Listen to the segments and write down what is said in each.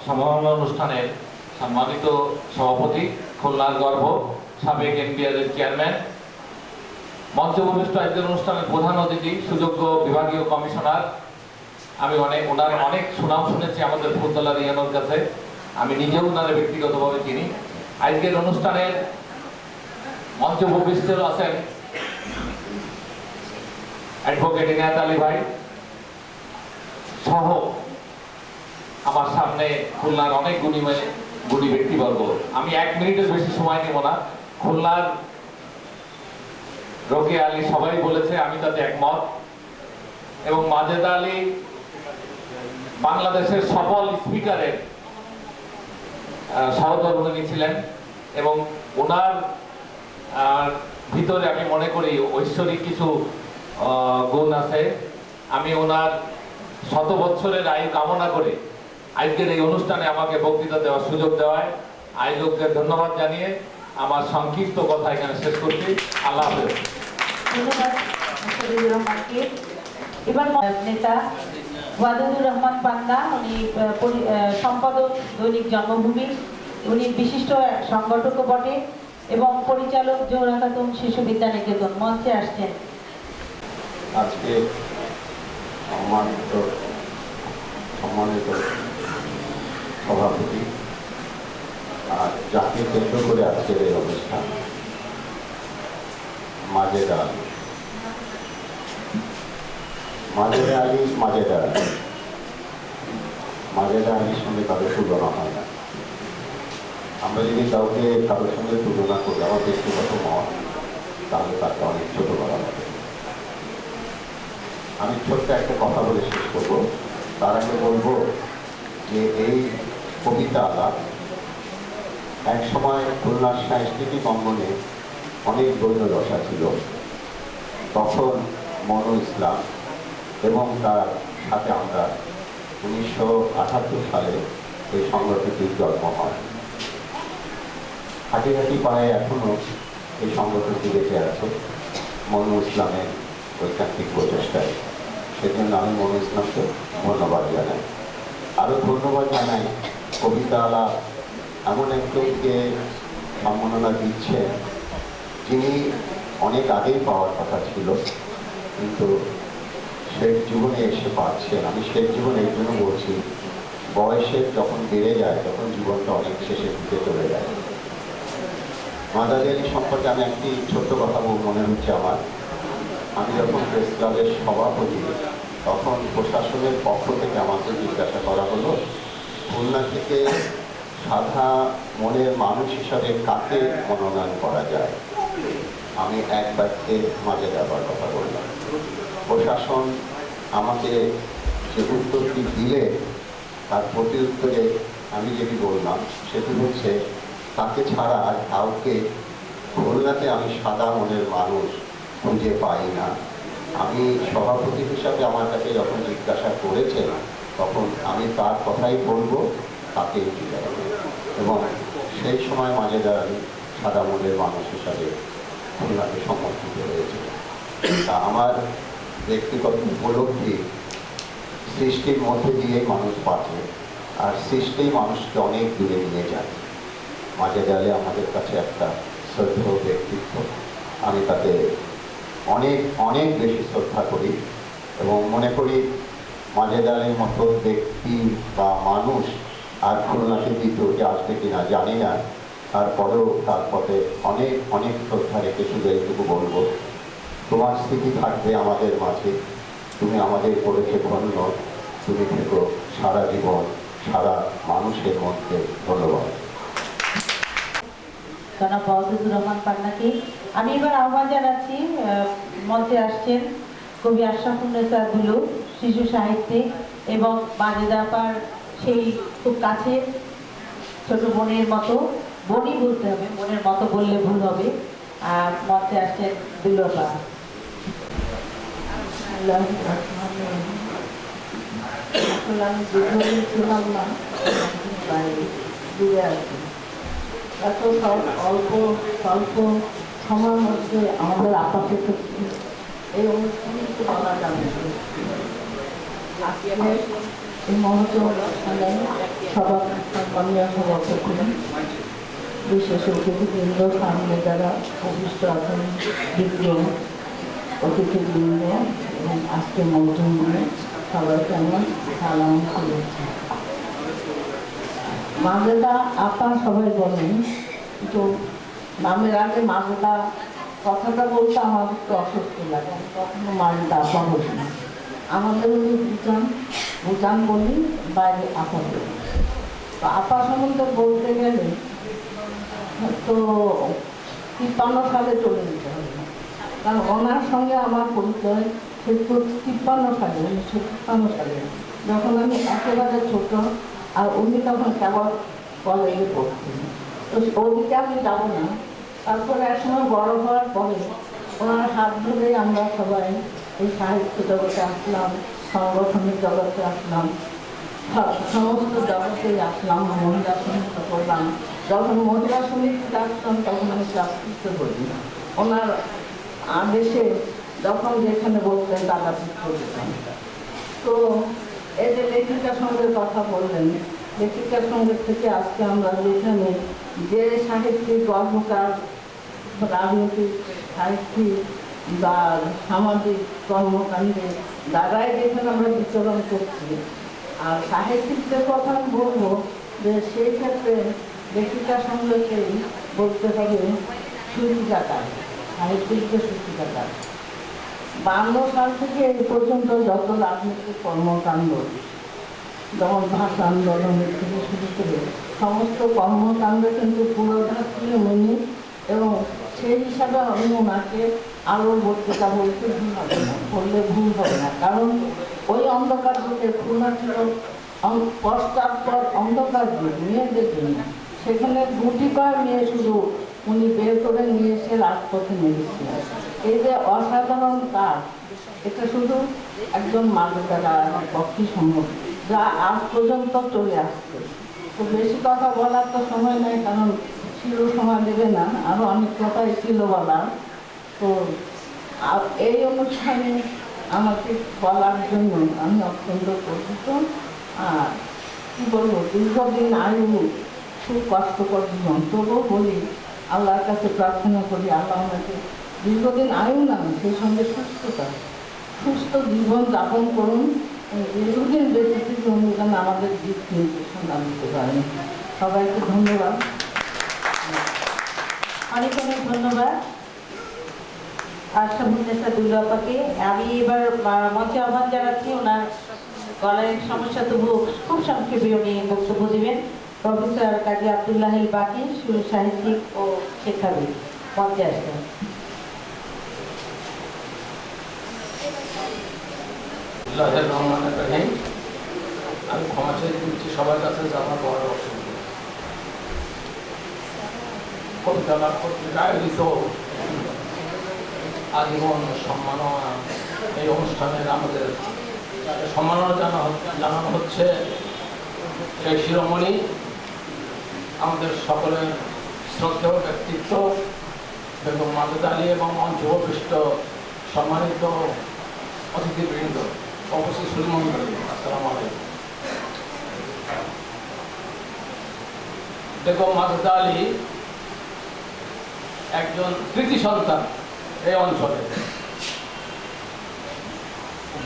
সমাবর্তন অনুষ্ঠানের সম্মানিত সভাপতি, খুলনার গর্ব, সাবেক এনবিআরের চেয়ারম্যান, মঞ্চে উপবিষ্ট আজকের অনুষ্ঠানের প্রধান অতিথি, সুযোগ্য বিভাগীয় কমিশনার। আমি ওনার অনেক সুনাম শুনেছি আমাদের ফুলতলা রিয়ানোর কাছে, আমি নিজেও ওনার ব্যক্তিগতভাবে চিনি। আজকের অনুষ্ঠানের মঞ্চে উপবিষ্ট আছেন অ্যাডভোকেট ইনায়েত আলী ভাই সহ আমার সামনে খুলনার অনেক গুণী ব্যক্তিবর্গ। আমি 1 মিনিটের বেশি সময় নেব না। খুলনার রোকেয়া আলী সবাই বলেছে, আমি তাতে একমত। এবং মাজেদা আলী বাংলাদেশের সফল স্পিকারের সহধর্মিণী ছিলেন এবং ওনার ভিতরে আমি মনে করি ঐশ্বরিক কিছু গুণ আছে। আমি ওনার 100 বছরের আয়ু কামনা করে আজকের এই অনুষ্ঠানে আমাকে বক্তৃতা দেওয়ার সুযোগ দেওয়ায় আয়োজকদের ধন্যবাদ জানিয়ে আমার সংক্ষিপ্ত কথা এখানে শেষ করছি। আল্লাহ হাফেজ। এবার নেতা ওয়াদুদুর রহমান পান্না, উনি সম্পাদক দৈনিক জন্মভূমি, উনি বিশিষ্ট সংগঠক বটে এবং পরিচালক জোহরা খাতুন শিশু বিদ্যা নিকেতন, মঞ্চে আসছেন। আজকে সম্মানিত সভাপতি আর যাকে কেন্দ্র করে আজকের এই অনুষ্ঠান, মাজেদা আলী আলীর সঙ্গে কারোর তুলনা হয় না। আমরা যদি কাউকে কারোর সঙ্গে তুলনা করি, আমার ব্যক্তিগত মত, তাহলে তাকে অনেক ছোট করা হবে। আমি ছোট্ট একটা কথা বলে শেষ করবো। তার আগে বলবো যে এই কবিতা আলাপ এক সময় খুলনার সাংস্কৃতিক অঙ্গনে অনেক দৈন্যদশা ছিল। তখন মনু ইসলাম এবং তার সাথে আমরা 1978 সালে এই সংগঠনটির জন্ম হয়। হাঁটি হাঁটি পায়ে এখনো এই সংগঠনটি বেঁচে আছে মনু ইসলামের ঐকান্তিক প্রচেষ্টায়। সেজন্য আমি মনু ইসলামকে ধন্যবাদ জানাই। আরও ধন্যবাদ জানাই কবিতা আলাপ এমন একজনকে সম্মাননা দিচ্ছে যিনি অনেক আগেই পাওয়ার কথা ছিল, কিন্তু শেষ জীবনে এসে পাচ্ছেন। আমি শেষ জীবন এই জন্য বলছি, বয়সের যখন বেড়ে যায় তখন জীবনটা অনেক শেষের দিকে চলে যায়। মাদার আলী সম্পর্কে আমি একটি ছোট্ট কথা মনে হচ্ছে আমার। আমি যখন প্রেস ক্লাবের সভাপতি, তখন প্রশাসনের পক্ষ থেকে আমাকে জিজ্ঞাসা করা হলো, খুলনা থেকে সাদা মনের মানুষ হিসাবে কাকে মনোনয়ন করা যায়। আমি এক বাক্যে মাঝে যাবার কথা বললাম। প্রশাসন আমাকে যে উত্তরটি দিলে তার প্রতি উত্তরে আমি যেটি বললাম সেটি হচ্ছে, তাকে ছাড়া আর কাউকে খুলনাতে আমি সাদা মনের মানুষ খুঁজে পাই না। আমি সভাপতি হিসাবে আমার কাছে যখন জিজ্ঞাসা করেছেন, তখন আমি তার কথাই বলবো, তাকেই জিজ্ঞাসা এবং সেই সময় মাজেদা আলী সাদা মনের মানুষ হিসাবে খুলনাকে সমর্থিত হয়েছে। তা আমার ব্যক্তিগত উপলব্ধি, সৃষ্টির মধ্যে দিয়ে মানুষ বাঁচে আর সৃষ্টি মানুষকে অনেক দূরে নিয়ে যায়। মাজেদা আলী আমাদের কাছে একটা শ্রদ্ধেয় ব্যক্তিত্ব। আমি তাকে অনেক অনেক বেশি শ্রদ্ধা করি এবং মনে করি মাজেদা আলীর মতো ব্যক্তি বা মানুষ আর খুলনাতে দ্বিতীয়টি আসবে কিনা জানি না। তারপরেও তার পথে অনেক অনেক শ্রদ্ধা রেখে শুধু এইটুকু বলবো, তোমার স্মৃতি থাকবে আমাদের মাঝে। তুমি আমাদের করেছে ধন্য, তুমি থেকো সারা জীবন সারা মানুষের মধ্যে। ধন্যবাদ। জনাব ওয়াদুদুর রহমান পান্নাকে আমি এবার আহ্বান জানাচ্ছি। মঞ্চে আসছেন কবি আশরাফুন্নেসা দুলু, শিশু সাহিত্যিক এবং মাজেদা আপার সেই খুব কাছের ছোট বোনের মতো, বোনই বলতে হবে, বোনের মতো বললে ভুল হবে। আর মঞ্চে আসছেন দুলু আপা। এত অল্প স্বল্প সময়ের মধ্যে আমাদের আপাতত এই অনুষ্ঠানে একটু বলা যাবে। আজকে এই মহোৎসব অনুষ্ঠানে সবার সম্মানীয় সভাপতি বিশেষ অতিথিবৃন্দ, সামনে যারা অভিষ্ট আছেন, বিজ্ঞ অতিথিবৃন্দ এবং আজকে মধ্যমে সবাইকে আমি সালাম করেছি। মাজেদা আপা সবাই বলেন, কিন্তু নামের আগে মাজেদা কথাটা বলতে আমার একটু অসুস্থ লাগে, আমি কখনো মাজেদা আপা বলি না। আমাদের উনি ভুটান বলি, বাইরে আপা বলি। তো আপা সম্বন্ধে বলতে গেলে তো 53 সালে চলে যেতে হবে, কারণ ওনার সঙ্গে আমার পরিচয় 53 সালে, 1953 সালে, যখন আমি একেবারে ছোট, আর উনি তখন কেবল কলেজে পড়তেন। তো ওদিকে আমি যাবো না। তারপরে এক সময় বড় হওয়ার পরে ওনার হাত ধরে আমরা সবাই এই সাহিত্য জগতে আসলাম, সাংগঠনিক জগতে আসলাম, সমস্ত জগতেই আসলাম, মহিলা সমিতি করলাম। যখন মহিলা সমিতিতে আসলাম তখন আমি চাকরিতে বলি, ওনার আদেশে যখন যেখানে বলতেন দাদা পুত্র যেতাম। তো এই যে লেখিকার সঙ্গে কথা বললেন, লেখিকার সঙ্গে থেকে আজকে আমরা যেখানে যে সাহিত্যিক, গল্পকার, রাজনৈতিক সাহিত্যিক বা সামাজিক কর্মকাণ্ডে দ্বারাই যেখানে আমরা বিচরণ করছি, আর সাহিত্যিকদের কথা আমি বলবো যে সেই ক্ষেত্রে লেখিকার সঙ্গেই বলতে হবে সূচিকাকার, সাহিত্যিকদের সূচিকাকার। 52 সাল থেকে এই পর্যন্ত যত রাজনৈতিক কর্মকাণ্ড, যেমন ভাষা আন্দোলনের থেকে শুরু করে সমস্ত কর্মকাণ্ড কিন্তু পুরোধাত্রীমণি, এবং সেই হিসাবে আমি ওনাকে আরও বক্তৃতা বলতে ভুল হবে না, বললে ভুল হবে না। কারণ ওই অন্ধকার যুগে খুলনা ছিল পশ্চাৎপর অন্ধকার যুগ মেয়েদের জন্য। সেখানে গুটি কয় মেয়ে শুধু উনি বের করে নিয়ে এসে রাজপথে নেমেছিলেন। এই যে অসাধারণ কাজ, এটা শুধু একজন মাজেদা পক্ষে সম্ভব, যা আজ পর্যন্ত চলে আসছে। তো বেশি কথা বলার তো সময় নেই, কারণ ছিল সময় দেবে না, আরও অনেক কথাই ছিল বলার। তো এই অনুষ্ঠানে আমাকে বলার জন্য আমি অত্যন্ত গর্বিত। আর কী বলবো, দীর্ঘদিন আয়ু, খুব কষ্টকর জীবন, তবুও বলি আল্লাহর কাছে প্রার্থনা করি আল্লাহ আমাকে দীর্ঘদিন আয়ু না, সেই সঙ্গে সুস্থতা, সুস্থ জীবন যাপন করুন, দীর্ঘদিন বেঁচে থেকে অনুদান আমাদের দিক নির্দেশন দিতে পারেন। সবাইকে ধন্যবাদ, অনেক অনেক ধন্যবাদ আশরাফুন্নেসা দুলু আপাকে। আমি এবার মঞ্চে আহ্বান জানাচ্ছি, ওনার গলায় সমস্যা তবু খুব সংক্ষেপে উনি বক্তব্য দেবেন। প্রফেসর কাজী আব্দুল্লাহ বাকি, সাহিত্যিক ও শিক্ষাবিদ, মঞ্চে আসবেন। আমি ক্ষমা চেয়ে দিচ্ছি সবার কাছে যে আমার বড় অসুবিধা। কবিতা লাভ কর্তৃক আয়োজিত আজীবন সম্মাননা এই অনুষ্ঠানের আমাদের সম্মাননা জানানো হচ্ছে সেই শিরোমণি, আমাদের সকলের শ্রদ্ধেয় ব্যক্তিত্ব বেগম মাজেদা আলী এবং মঞ্চ উপবিষ্ট সম্মানিত অতিথিবৃন্দ, উপস্থিত সুধীমণ্ডলী, আসসালামু আলাইকুম। বেগম মাজেদা আলী একজন কৃতি সন্তান এই অঞ্চলে।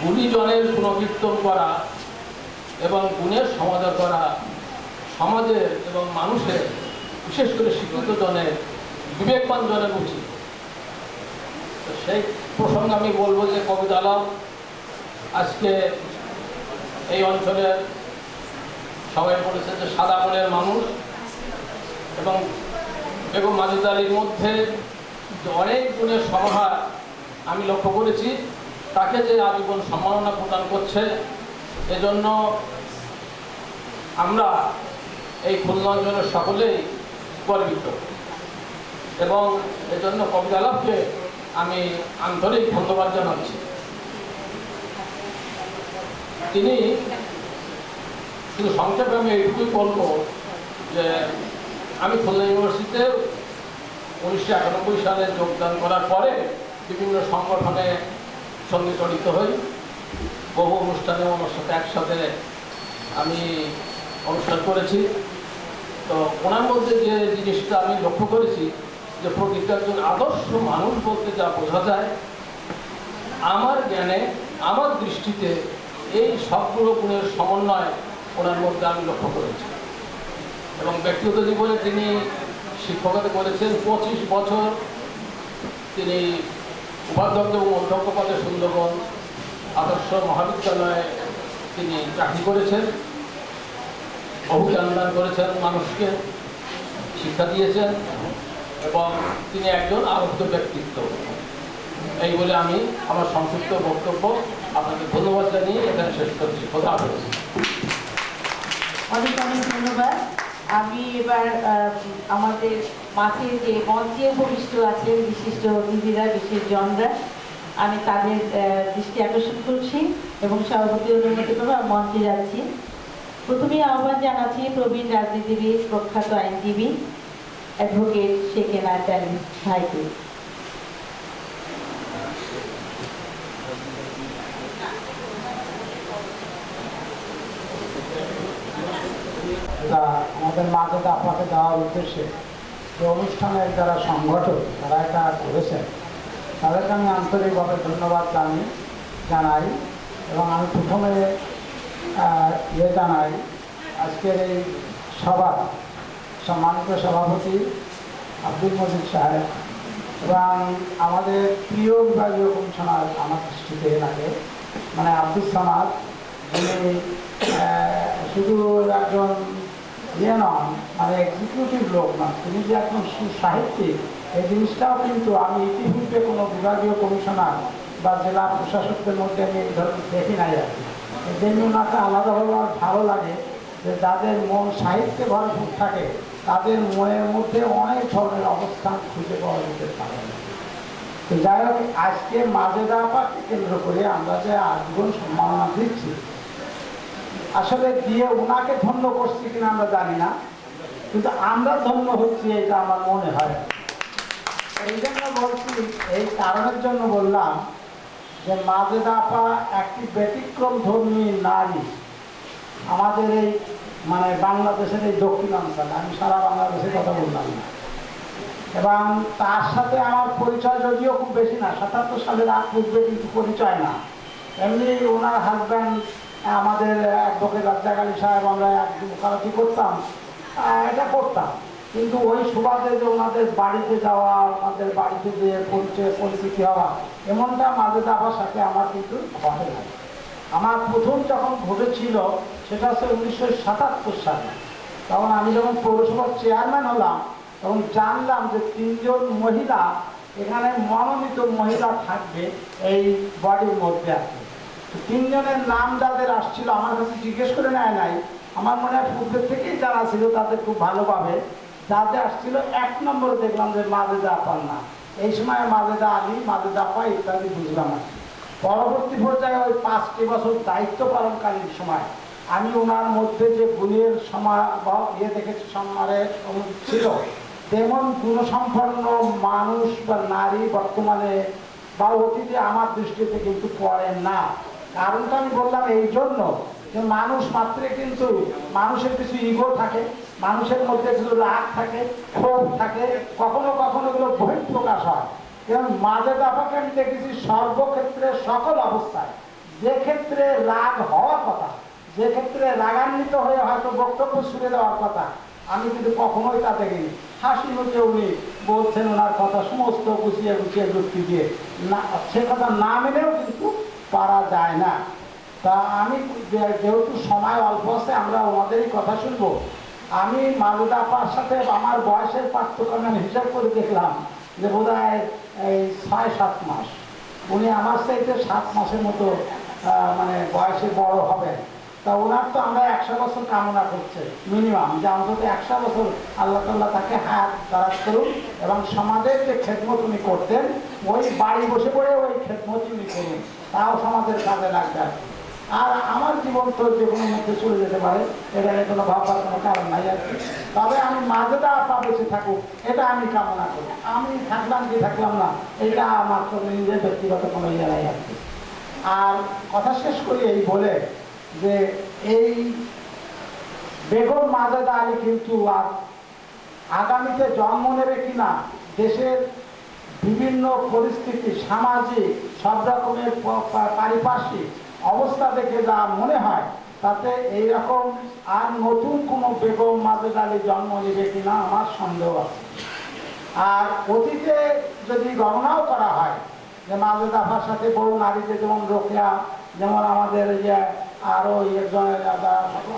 গুণীজনের গুণকীর্তন করা এবং গুণের সমাদর করা সমাজের এবং মানুষের, বিশেষ করে শিক্ষিত জনের, বিবেকবান জনের উচিত। সেই প্রসঙ্গে আমি বলবো যে কবিতা আলাপ আজকে এই অঞ্চলের সবাই বলেছে যে সাদা মনের মানুষ, এবং বেগম মাজেদা আলীর মধ্যে যে অনেক গুণের সমাহার আমি লক্ষ্য করেছি, তাকে যে আজীবন সম্মাননা প্রদান করছে, এজন্য আমরা এই খুলনা অঞ্চলের সকলেই গর্বিত, এবং এজন্য কবিতা আলাপকে আমি আন্তরিক ধন্যবাদ জানাচ্ছি। তিনি শুধু সংক্ষেপে আমি এইটুকুই বলবো যে আমি খুলনা ইউনিভার্সিটিতে 1991 সালে যোগদান করার পরে বিভিন্ন সংগঠনে সঙ্গে জড়িত হই, বহু অনুষ্ঠানে আমার সাথে একসাথে আমি অনুষ্ঠান করেছি। তো ওনার মধ্যে যে জিনিসটা আমি লক্ষ্য করেছি যে প্রকৃত একজন আদর্শ মানুষ বলতে যা বোঝা যায়, আমার জ্ঞানে আমার দৃষ্টিতে এই সবগুলো গুণের সমন্বয় ওনার মধ্যে আমি লক্ষ্য করেছি। এবং ব্যক্তিগত জীবনে তিনি শিক্ষকতা করেছেন 25 বছর। তিনি উপাধ্যক্ষ এবং অধ্যক্ষ পদে সুন্দরবন আদর্শ মহাবিদ্যালয়ে তিনি চাকরি করেছেন, বহু জ্ঞানদান করেছেন, মানুষকে শিক্ষা দিয়েছেন এবং তিনি একজন আবদ্ধ ব্যক্তিত্ব। এই বলে আমি আমার সংক্ষিপ্ত বক্তব্য আপনাকে ধন্যবাদ জানিয়ে এখানে শেষ করছি। খোদা হাফেজ। অনেক অনেক ধন্যবাদ। আমি এবার আমাদের মাঠে যে মঞ্চে উপবিষ্ট আছেন বিশিষ্ট অতিথিরা, বিশেষজনরা, আমি তাদের দৃষ্টি আকর্ষণ করছি এবং সভাপতি অনুমতি করে মঞ্চে যাচ্ছি। প্রথমেই আহ্বান জানাচ্ছি প্রবীণ রাজনীতিবিদ, প্রখ্যাত আইনজীবী অ্যাডভোকেট শেখ এনায়েত আলী ভাইকে। আমাদের মাজেদা আপাকে দেওয়ার উদ্দেশ্যে যে অনুষ্ঠানের যারা সংগঠক তারা এটা করেছেন তাদেরকে আমি আন্তরিকভাবে ধন্যবাদ জানাই এবং আমি প্রথমে জানাই আজকের এই সভা সম্মানিত সভাপতি আব্দুল মজিদ সাহেব এবং আমাদের প্রিয় বিভাগীয় কমিশনার আমার দৃষ্টিতে লাগে মানে আব্দুল সামাদ, যিনি শুধু একজন নন মানে এক্সিকিউটিভ লোক নন, তিনি যে একজন সুসাহিত্যিক এই জিনিসটাও কিন্তু আমি ইতিপূর্বে কোনো বিভাগীয় কমিশনার বা জেলা প্রশাসকদের মধ্যে আমি এই ধরনের দেখি নাই আর কি। এই জন্য ওনাকে আলাদাভাবে আমার ভালো লাগে যে যাদের মন সাহিত্যে ভরপুর থাকে তাদের মনের মধ্যে অনেক ধরনের অবস্থান খুঁজে পাওয়া যেতে পারে। তো যাই হোক, আজকে মাজেদা আপাকে কেন্দ্র করে আমরা যে আজীবন সম্মাননা দিচ্ছি, আসলে দিয়ে ওনাকে ধন্য করছি কিনা আমরা জানি না, কিন্তু আমরা ধন্য হচ্ছি এটা আমার মনে হয়। এই জন্য বলছি, এই কারণের জন্য বললাম যে মাজেদা আপা একটি ব্যতিক্রম ধর্মী নারী আমাদের এই মানে বাংলাদেশের এই দক্ষিণাঞ্চলে, আমি সারা বাংলাদেশের কথা বললাম না। এবং তার সাথে আমার পরিচয় যদিও খুব বেশি না, 77 সালের আগ পূর্বে কিন্তু পরিচয় না। এমনি ওনার হাজব্যান্ড আমাদের অ্যাডভোকেট রাজ্জাক আলী সাহেব, আমরা ওকালতি করতাম, এটা করতাম, কিন্তু ওই সুবাদে যে ওনাদের বাড়িতে যাওয়া, ওনাদের বাড়িতে যে পরিচিতি হওয়া, এমনটা মাজেদা আপার সাথে আমার কিন্তু ঘটে না। আমার প্রথম যখন ঘটেছিল সেটা হচ্ছে 1977 সালে। তখন আমি যখন পৌরসভার চেয়ারম্যান হলাম তখন জানলাম যে 3 জন মহিলা এখানে মনোনীত মহিলা থাকবে এই বডির মধ্যে আছে। 3 জনের নাম যাদের আসছিল আমার কাছে জিজ্ঞেস করে নেয় নাই, আমার মনে হয় পূর্বের থেকেই জানা ছিল তাদের খুব ভালোভাবে। যাদের আসছিল 1 নম্বরে দেখলাম যে মাজেদা আপার নাম। এই সময় মাজেদা আলী, মাজেদা আপা ইত্যাদি বুঝলাম না। পরবর্তী পর্যায়ে ওই 5টি বছর দায়িত্ব পালনকালীন সময় আমি ওনার মধ্যে যে গুণের দেখেছি সম্মানের ছিল, তেমন গুণসম্পন্ন মানুষ বা নারী বর্তমানে বা অতীতে আমার দৃষ্টিতে কিন্তু পড়েন না। কারণটা আমি বললাম এই জন্য যে মানুষ মাত্রে কিন্তু মানুষের কিছু ইগো থাকে, মানুষের মধ্যে কিছু রাগ থাকে, ক্ষোভ থাকে, কখনো কখনো এগুলো বহিঃপ্রকাশ হয়। এবং মাজেদা আপাকে আমি দেখেছি সর্বক্ষেত্রে সকল অবস্থায়, যে ক্ষেত্রে রাগ হওয়ার কথা, যে ক্ষেত্রে রাগান্বিত হয়ে হয়তো বক্তব্য শুনে দেওয়ার কথা, আমি কিন্তু কখনোই তা দেখিনি। হাসি মুখে উনি বলছেন ওনার কথা সমস্ত গুছিয়ে গুছিয়ে যুক্তি দিয়ে, না সে কথা না মেনেও কিন্তু পারা যায় না। তা আমি যেহেতু সময় অল্প আছে আমরা ওনাদেরই কথা শুনবো। আমি মাজেদা আপার সাথে আমার বয়সের পার্থক্য আমি হিসাব করে দেখলাম যে বোধ হয় এই 6-7 মাস। উনি আমার চাইতে 7 মাসের মতো মানে বয়সে বড় হবেন। তা ওনার তো আমরা 100 বছর কামনা করছে মিনিমাম, যে অন্তত 100 বছর আল্লাহ তাআলা তাকে হায়াত দারাজ করুন এবং সমাজের যে খেদমত উনি করতেন ওই বাড়ি বসে পড়ে ওই খেদমত উনি করুন, তাও সমাজের কাজে লাগবে। আর আমার জীবন তো যে কোনো মধ্যে চলে যেতে পারে, এটা নিয়ে কোনো ভাববার কোনো কারণ নাই আর কি। তবে আমি মাজেদা আপা বেঁচে থাকুক এটা আমি কামনা করি। আমি থাকলাম কি থাকলাম না এটা আমার তো নিজের ব্যক্তিগত কোনো ইয়ে নাই আর কি। আর কথা শেষ করি এই বলে যে এই বেগম মাজেদা আলী কিন্তু আর আগামীতে জন্ম নেবে কিনা দেশের বিভিন্ন পরিস্থিতি, সামাজিক সব রকমের পারিপার্শ্বিক অবস্থা দেখে যা মনে হয় তাতে এইরকম আর নতুন কোনো বেগম মাজেদা আলী জন্ম নেবে কিনা আমার সন্দেহ আছে। আর অতীতে যদি গণনাও করা হয় যে মাজেদা আপার সাথে বহু নারীদের যেমন রোকেয়া, যেমন আমাদের যে আরো একজনের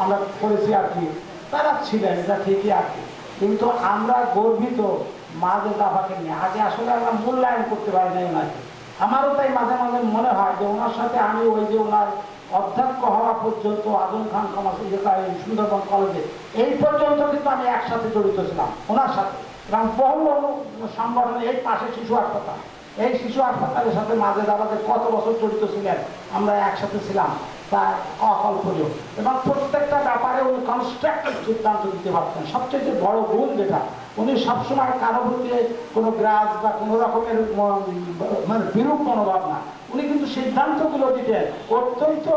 আমরা করেছি আর কি, তারা ছিলেন, এটা ঠিকই আর কি। কিন্তু আমরা গর্বিত মাজেদা আপাকে নিয়ে আগে আসলে আমরা মূল্যায়ন করতে পারি না ওনাকে। আমারও তাই মাঝে মাঝে মনে হয় যে ওনার সাথে আমি ওই যে ওনার অধ্যক্ষ হওয়া পর্যন্ত আজম খান সুন্দরবন কলেজে এই পর্যন্ত কিন্তু আমি একসাথে জড়িত ছিলাম ওনার সাথে, এবং বহু সংগঠনে এই পাশে শিশু হাসপাতাল, এই শিশু হাসপাতালের সাথে মাজেদা আপাকে কত বছর জড়িত ছিলেন, আমরা একসাথে ছিলাম, তা অকল্পনীয়। এবং প্রত্যেকটা ব্যাপারে উনি কনস্ট্রাকটিভ সিদ্ধান্ত দিতে পারতেন। সবচেয়ে বড় গুণ যেটা, উনি সবসময় কারো প্রতি কোনো গ্রাজ বা কোনো রকমের মানে বিরূপ মনোভাব না, উনি কিন্তু সিদ্ধান্তগুলো দিতেন অত্যন্ত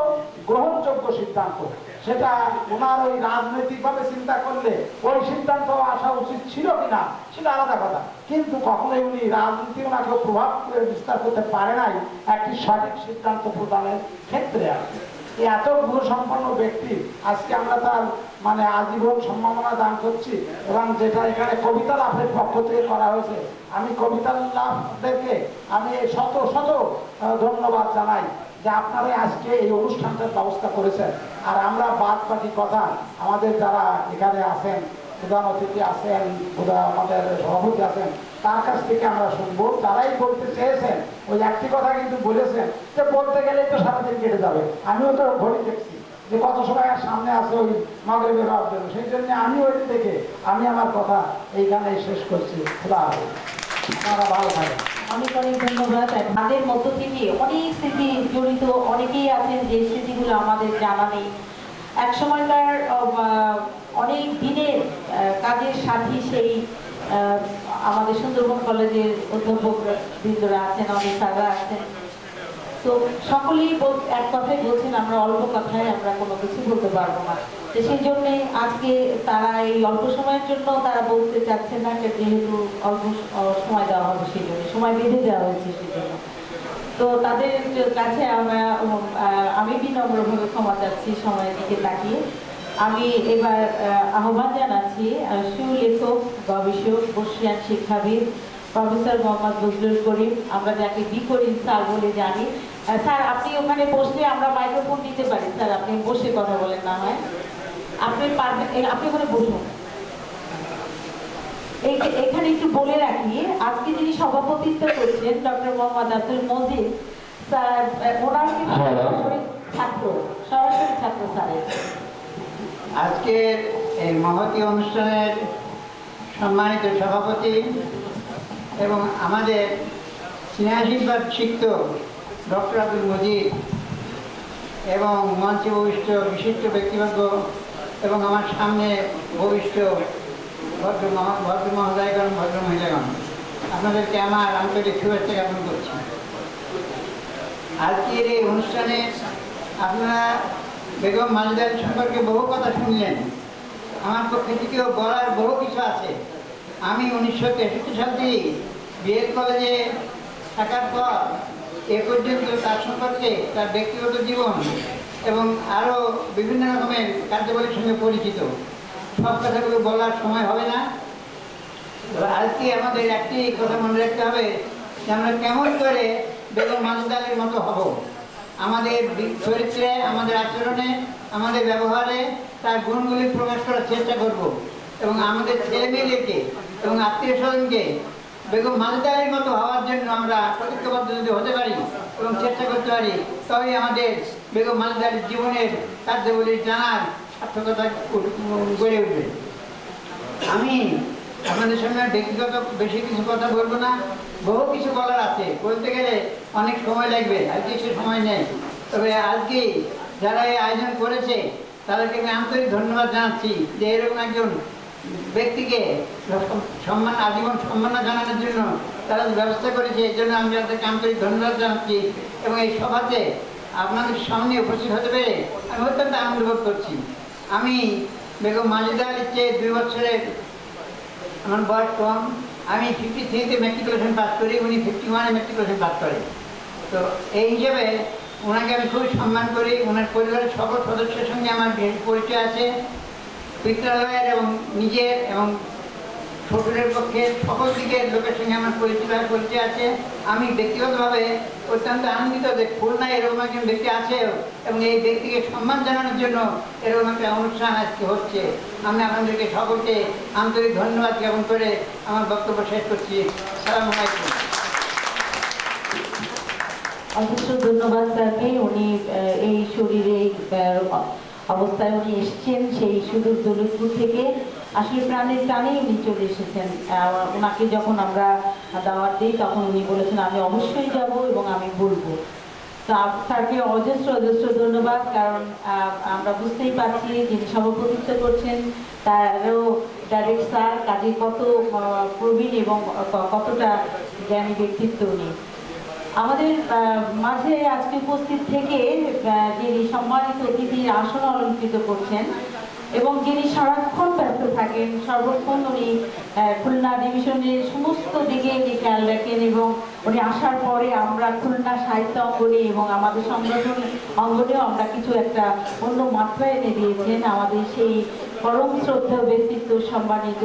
গ্রহণযোগ্য সিদ্ধান্ত। সেটা ওনার ওই রাজনৈতিকভাবে চিন্তা করলে ওই সিদ্ধান্ত আসা উচিত ছিল কিনা সেটা আলাদা কথা, কিন্তু কখনোই উনি রাজনীতি ওনাকে প্রভাব বিস্তার করতে পারে নাই একটি সঠিক সিদ্ধান্ত প্রদানের ক্ষেত্রে। আর এত গুণসম্পন্ন ব্যক্তি আজকে আমরা তার মানে আজীবন সম্মাননা দান করছি। এবং যেটা এখানে কবিতা লাভের পক্ষ থেকে করা হয়েছে, আমি কবিতা লাভদেরকে আমি শত শত ধন্যবাদ জানাই যে আপনারা আজকে এই অনুষ্ঠানটার ব্যবস্থা করেছেন। আর আমরা বাদ বাকি কথা আমাদের যারা এখানে আছেন, প্রধান অতিথি আছেন, আমাদের সভাপতি আছেন, তার কাছ থেকে আমরা শুনবো। তারাই বলতে চেয়েছেন, ওই একটি কথা কিন্তু বলেছেন যে বলতে গেলেই তো সারাদিন কেটে যাবে। আমিও তো ঘড়ি দেখছি যে কত সময় আর সামনে আছে ওই মাগরিবের রাত দেবো, সেই জন্য আমি ওই থেকে আমি আমার কথা এইখানে শেষ করছি। খোলা হবে, আপনারা ভালো থাকেন। অনেক অনেক ধন্যবাদ। তাদের মধ্য থেকে অনেক স্মৃতি জড়িত অনেকেই আছেন যে স্মৃতিগুলো আমাদের জানা নেই। এক সময়কার অনেক দিনের কাজের সাথী সেই আমাদের সুন্দরবন কলেজের অধ্যাপক বৃন্দরা আছেন, অনেক স্যাররা আছেন। তো সকলেই এক কথাই বলছেন আমরা অল্প কথায় আমরা কোনো কিছু বলতে পারবো না। তো সেই জন্যে আজকে তারা এই অল্প সময়ের জন্য তারা বলতে চাচ্ছেন না, যেহেতু অল্প সময় দেওয়া হবে সেই জন্য, সময় বেঁধে দেওয়া হয়েছে সেই জন্য। তো তাদের কাছে আমি বিনম্রভাবে ক্ষমা চাচ্ছি সময়ের দিকে তাকিয়ে। আমি এবার আহ্বান জানাচ্ছি সুলেখক, গবেষক, বর্ষিয়ান শিক্ষাবিদ প্রফেসর মোহাম্মদ বজলুল করিম, আমরা যাকে বি করিম স্যার বলে জানি। স্যার আপনি ওখানে বসলে আমরা মাইক্রোফোন দিতে পারি, স্যার আপনি বসে কথা বলেন না হয়, আপনি পারবেন, আপনি ওখানে বসুন। এখানে একটু বলে রাখি, আজকে যিনি সভাপতিত্ব করছেন ডক্টর মোহাম্মদ আব্দুল মজিদ স্যার, ওনার কিন্তু সরাসরি ছাত্র স্যারের। আজকের এই মহতী অনুষ্ঠানের সম্মানিত সভাপতি এবং আমাদের স্নেহাশীর্বাদ শিক্ষক ডক্টর আব্দুল মজিদ এবং মঞ্চে ভবিষ্ঠ বিশিষ্ট ব্যক্তিবর্গ এবং আমার সামনে ভবিষ্ঠ ভদ্র মহোদয়গণ, ভদ্র মহিলাগণ, আপনাদেরকে আমার আন্তরিক শুভেচ্ছা জ্ঞাপন করছি। আজকের এই অনুষ্ঠানে আপনারা বেগম মাজেদা আলী সম্পর্কে বহু কথা শুনলেন। আমার পক্ষে থেকেও বলার বহু কিছু আছে। আমি 1963 সাল থেকে বিএড কলেজে থাকার পর এ পর্যন্ত তার সম্পর্কে, তার ব্যক্তিগত জীবন এবং আরও বিভিন্ন রকমের কার্যাবলীর সঙ্গে পরিচিত। সব কথাগুলো বলার সময় হবে না। আজকে আমাদের একটি কথা মনে রাখতে হবে যে আমরা কেমন করে বেগম মাজেদা আলীর মতো হব। আমাদের চরিত্রে, আমাদের আচরণে, আমাদের ব্যবহারে তার গুণগুলি প্রকাশ করার চেষ্টা করব এবং আমাদের ছেলেমেয়েদেরকে এবং আত্মীয় স্বজনকে বেগম মাজেদা আলীর মতো হওয়ার জন্য আমরা প্রতিজ্ঞাবদ্ধ যদি হতে পারি এবং চেষ্টা করতে পারি, তবেই আমাদের বেগম মাজেদা আলীর জীবনের কার্যাবলী জানার সার্থকতা গড়ে উঠবে। আমি আপনাদের সঙ্গে ব্যক্তিগত বেশি কিছু কথা বলবো না, বহু কিছু বলার আছে, বলতে গেলে অনেক সময় লাগবে, আজকে সে সময় নেই। তবে আজকে যারা এই আয়োজন করেছে তাদেরকে আমি আন্তরিক ধন্যবাদ জানাচ্ছি যে এরকম একজন ব্যক্তিকে সম্মান, আজীবন সম্মাননা জানানোর জন্য তারা ব্যবস্থা করেছে, এই জন্য আমি তাদেরকে আন্তরিক ধন্যবাদ জানাচ্ছি। এবং এই সভাতে আপনাদের সামনে উপস্থিত হতে পেরে আমি অত্যন্ত আনন্দ বোধ করছি। আমি বেগম মাজেদা আলীর চেয়ে 2 বছরের আমার বয়স কম। আমি 53-তে ম্যাট্রিকুলেশন পাস করি, উনি 51-এ ম্যাট্রিকুলেশন পাস করে। তো এই হিসেবে ওনাকে আমি খুবই সম্মান করি। ওনার পরিবারের সকল সদস্যের সঙ্গে আমার বেশ পরিচয় আছে, পিত্রালয়ের এবং নিজের এবং শ্বশুরের পক্ষে সকল দিকের লোকের সঙ্গে আমার পরিচয় আছে। আমি ব্যক্তিগতভাবে অত্যন্ত আনন্দিত যে খুলনায় এরকম একজন ব্যক্তি আছে এবং এই ব্যক্তিকে সম্মান জানানোর জন্য এরকম একটা অনুষ্ঠান আজকে হচ্ছে। আমি আপনাদেরকে সকলকে আন্তরিক ধন্যবাদ জ্ঞাপন করে আমার বক্তব্য শেষ করছি। আসসালামু আলাইকুম। অজস্র ধন্যবাদ স্যারকে। উনি এই শরীরে অবস্থায় উনি এসেছেন সেই সুদূর দৌলতপুর থেকে, আসলে প্রাণের টানেই উনি চলে এসেছেন। ওনাকে যখন আমরা দাওয়াত দিই তখন উনি বলেছেন আমি অবশ্যই যাব এবং আমি বলবো। তো স্যারকে অজস্র ধন্যবাদ, কারণ আমরা বুঝতেই পারছি যিনি সভাপতিত্ব করছেন তারও ডাইরেক্ট স্যার, কাজে কত প্রবীণ এবং কতটা জ্ঞানী ব্যক্তিত্ব উনি। আমাদের মাঝে আজকে উপস্থিত থেকে যিনি সম্মানিত অতিথির আসন অলঙ্কৃত করছেন এবং যিনি সারাক্ষণ ব্যস্ত থাকেন, সর্বক্ষণ উনি খুলনা ডিভিশনের সমস্ত দিকে উনি খেয়াল রাখেন এবং উনি আসার পরে আমরা খুলনা সাহিত্য অঙ্গনে এবং আমাদের সংগঠন অঙ্গনেও আমরা কিছু একটা অন্য মাত্রা এনে দিয়েছেন। আমাদের সেই পরম শ্রদ্ধেয় ব্যক্তিত্ব সম্মানিত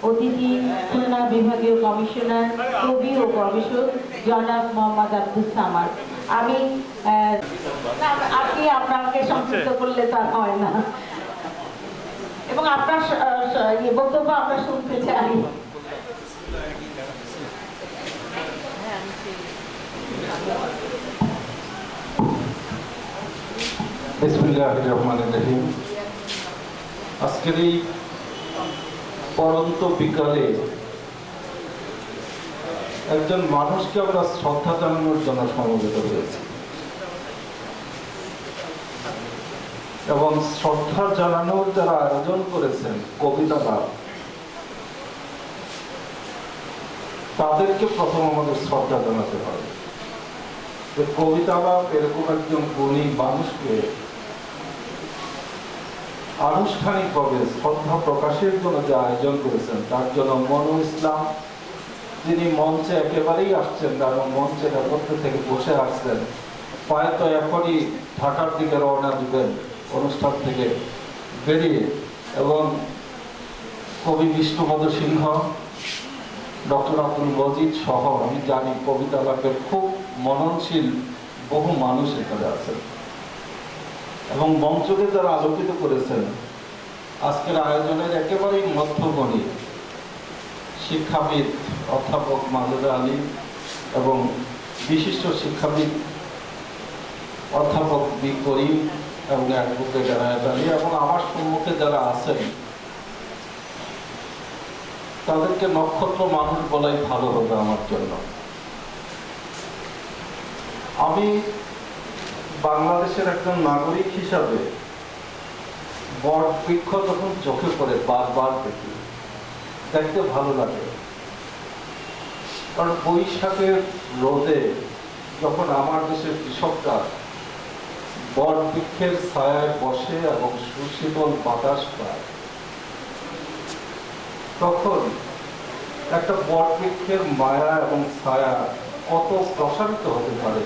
অতিথি খুলনা বিভাগীয় কমিশনার, কবি ও গবেষক জনাব মোহাম্মদ আব্দুস সামাদ। আমি আপনি আপনাকে সংক্ষিপ্ত করলে তা হয় না এবং আপনার বক্তব্য আমরা শুনতে চাই। বিসমিল্লাহির রহমানির রহিম। আজকের এই পরন্ত বিকালে একজন মানুষকে আমরা শ্রদ্ধা জানানোর জন্য সমবেত হয়েছি এবং শ্রদ্ধা জানানোর যারা আয়োজন করেছেন কবিতা লাভ, তাদেরকে প্রথম আমাদের শ্রদ্ধা জানাতে হবে যে কবিতা লাভ এরকম একজন গুণী মানুষকে আনুষ্ঠানিকভাবে শ্রদ্ধা প্রকাশের জন্য যে আয়োজন করেছেন তার জন্য মনু ইসলাম, যিনি মঞ্চে একেবারেই আসছেন না এবং মঞ্চে নেপথ্য থেকে বসে আসছেন, হয়তো এখনই ঢাকার দিকে রওনা দিবেন অনুষ্ঠান থেকে বেরিয়ে, এবং কবি বিষ্ণুপদ সিংহ, ডক্টর আব্দুল মজিদ সহ আমি জানি কবিতা লাভের খুব মননশীল বহু মানুষ এখানে আছেন এবং মঞ্চকে যারা আলোকিত করেছেন আজকের আয়োজনের একেবারেই মধ্যমণি শিক্ষাবিদ অধ্যাপক মাজেদা আলী এবং বিশিষ্ট শিক্ষাবিদ অধ্যাপক বি করিম এবং অ্যাডভোকেট এনায়েত আলী এবং আমার সম্মুখে যারা আছেন তাদেরকে নক্ষত্র মানুষ বলাই ভালো হবে আমার জন্য। আমি বাংলাদেশের একজন নাগরিক হিসাবে বট বৃক্ষ যখন চোখে পড়ে বারবার দেখি, দেখতে ভালো লাগে, কারণ বৈশাখের রোদে যখন আমার দেশের কৃষকরা বট বৃক্ষের ছায়ায় বসে এবং সুশীতল বাতাস পায়, তখন একটা বট বৃক্ষের মায়া এবং ছায়া কত প্রসারিত হতে পারে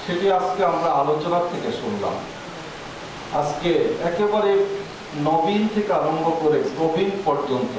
সেটি আজকে আমরা আলোচনা থেকে শুনলাম। আজকে একেবারে নবীন থেকে আরম্ভ করে প্রবীণ পর্যন্ত